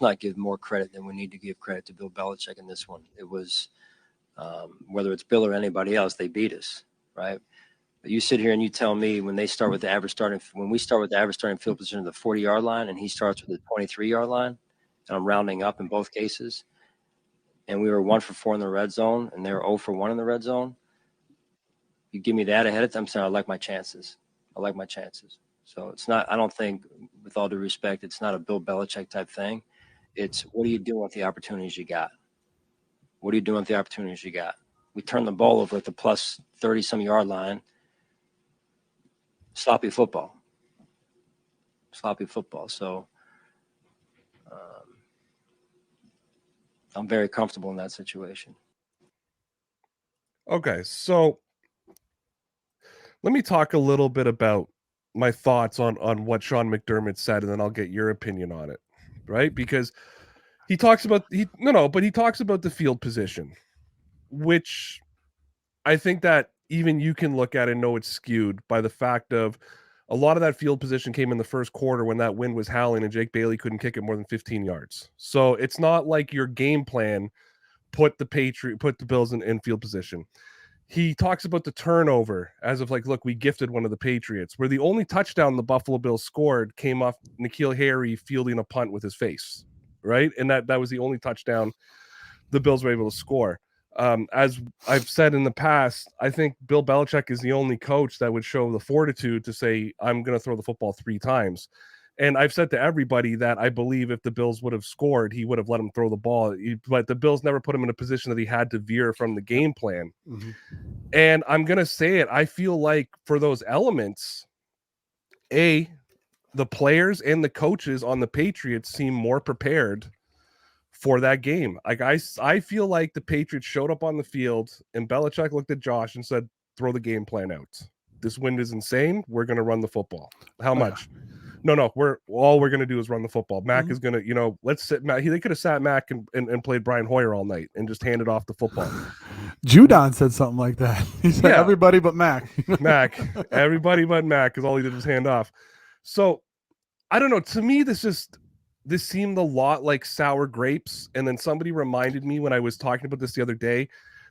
not give more credit than we need to give credit to Bill Belichick in this one. It was whether it's Bill or anybody else, they beat us, right? But you sit here and you tell me when we start with the average starting field position of the 40-yard line, and he starts with the 23-yard line, and I'm rounding up in both cases, and we were 1 for 4 in the red zone, and they were 0 for 1 in the red zone. You give me that ahead of time, I'm saying I like my chances. I like my chances. So it's not. I don't think, with all due respect, it's not a Bill Belichick type thing. It's what are you doing with the opportunities you got? What are you doing with the opportunities you got? We turned the ball over at the plus 30-some-yard line. Sloppy football. So I'm very comfortable in that situation. Okay, so let me talk a little bit about my thoughts on what Sean McDermott said, and then I'll get your opinion on it, right? Because he talks about he talks about the field position, which I think that even you can look at and know it's skewed by the fact of a lot of that field position came in the first quarter when that wind was howling and Jake Bailey couldn't kick it more than 15 yards. So it's not like your game plan put the Bills in field position. He talks about the turnover as of like, look, we gifted one of the Patriots, where the only touchdown the Buffalo Bills scored came off N'Keal Harry fielding a punt with his face, right? And that was the only touchdown the Bills were able to score. As I've said in the past, I think Bill Belichick is the only coach that would show the fortitude to say, I'm going to throw the football 3 times. And I've said to everybody that I believe if the Bills would have scored, he would have let him throw the ball. But the Bills never put him in a position that he had to veer from the game plan. Mm-hmm. And I'm going to say it. I feel like for those elements, the players and the coaches on the Patriots seem more prepared for that game. Like I feel like the Patriots showed up on the field and Belichick looked at Josh and said, throw the game plan out. This wind is insane. We're going to run the football. How much? Yeah. No, we're going to do is run the football. Mac is going to, let's sit Mac. They could have sat Mac and played Brian Hoyer all night and just handed off the football. Judon said something like that. He said, everybody but Mac. Everybody but Mac, because all he did was hand off. So I don't know. To me, this seemed a lot like sour grapes. And then somebody reminded me when I was talking about this the other day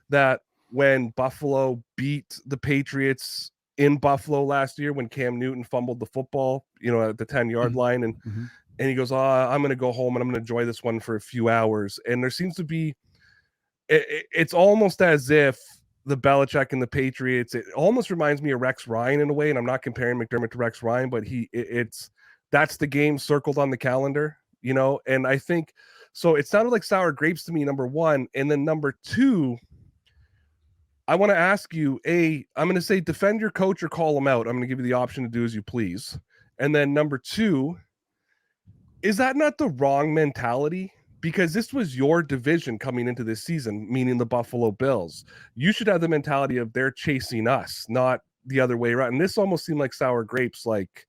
that when Buffalo beat the Patriots in Buffalo last year, when Cam Newton fumbled the football, at the 10-yard line, and he goes, I'm going to go home and I'm going to enjoy this one for a few hours. And there seems to be, it's almost as if the Belichick and the Patriots, it almost reminds me of Rex Ryan in a way. And I'm not comparing McDermott to Rex Ryan, but that's the game circled on the calendar, and I think so. It sounded like sour grapes to me, number one. And then number two, I want to ask you, I'm going to say defend your coach or call him out. I'm going to give you the option to do as you please. And then number two, is that not the wrong mentality? Because this was your division coming into this season, meaning the Buffalo Bills. You should have the mentality of they're chasing us, not the other way around. And this almost seemed like sour grapes, like,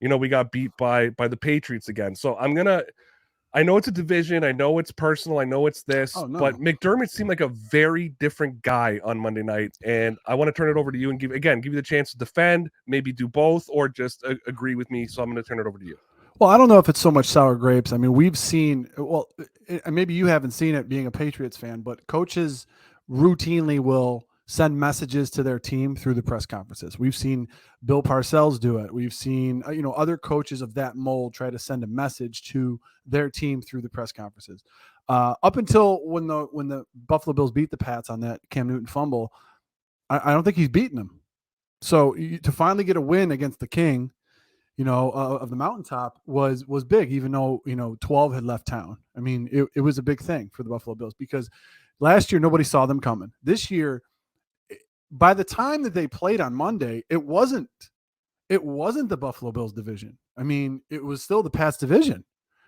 we got beat by the Patriots again. So I know it's a division. I know it's personal. I know it's this. Oh, no. But McDermott seemed like a very different guy on Monday night. And I want to turn it over to you and give you the chance to defend, maybe do both, or just agree with me. So I'm going to turn it over to you. Well, I don't know if it's so much sour grapes. I mean, we've seen, maybe you haven't seen it being a Patriots fan, but coaches routinely will send messages to their team through the press conferences. We've seen Bill Parcells do it. We've seen, other coaches of that mold try to send a message to their team through the press conferences. Up until when the Buffalo Bills beat the Pats on that Cam Newton fumble, I don't think he's beaten them. So to finally get a win against the king, of the mountaintop was big, even though, 12 had left town. I mean, it was a big thing for the Buffalo Bills because last year, nobody saw them coming. This year, by the time that they played on Monday, it wasn't the Buffalo Bills division. I mean, it was still the Pats division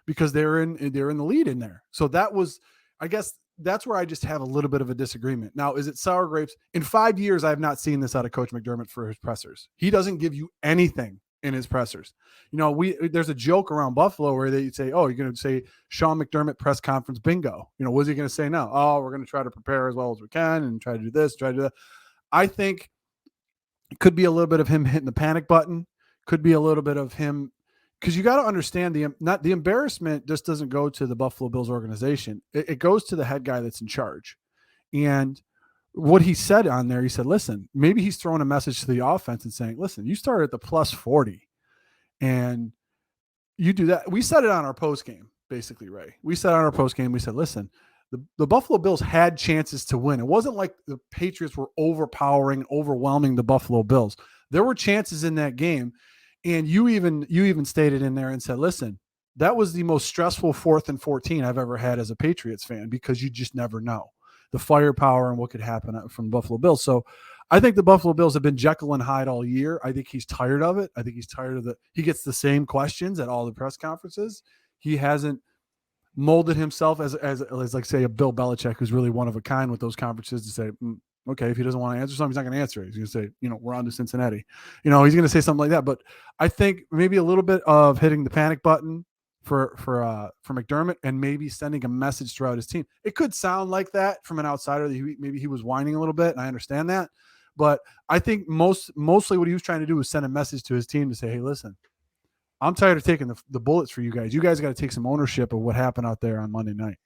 because they're in the lead in there. So that was, I guess that's where I just have a little bit of a disagreement. Now, is it sour grapes? In 5 years, I have not seen this out of Coach McDermott for his pressers. He doesn't give you anything in his pressers. There's a joke around Buffalo where they say, oh, you're going to say Sean McDermott press conference bingo. What's he going to say now? Oh, we're going to try to prepare as well as we can and try to do this, try to do that. I think it could be a little bit of him hitting the panic button. Could be a little bit of him because you got to understand the embarrassment just doesn't go to the Buffalo Bills organization. It goes to the head guy that's in charge. And what he said on there, he said, listen, maybe he's throwing a message to the offense and saying, listen, you started at the plus 40 and you do that. We said it on our post game, basically, Ray. We said on our post game, we said, listen, the Buffalo Bills had chances to win. It wasn't like the Patriots were overwhelming the Buffalo Bills. There were chances in that game. And you even stated in there and said, listen, that was the most stressful 4th and 14 I've ever had as a Patriots fan, because you just never know the firepower and what could happen from Buffalo Bills. So I think the Buffalo Bills have been Jekyll and Hyde all year. I think he's tired of it. I think he's tired of he gets the same questions at all the press conferences. He hasn't molded himself as like, say, a Bill Belichick, who's really one of a kind with those conferences, to say, okay, if he doesn't want to answer something, he's not going to answer it. He's going to say, we're on to Cincinnati. He's going to say something like that. But I think maybe a little bit of hitting the panic button for McDermott, and maybe sending a message throughout his team. It could sound like that from an outsider, that maybe he was whining a little bit, and I understand that. But I think mostly what he was trying to do was send a message to his team to say, hey, listen, I'm tired of taking the bullets for you guys. You guys got to take some ownership of what happened out there on Monday night.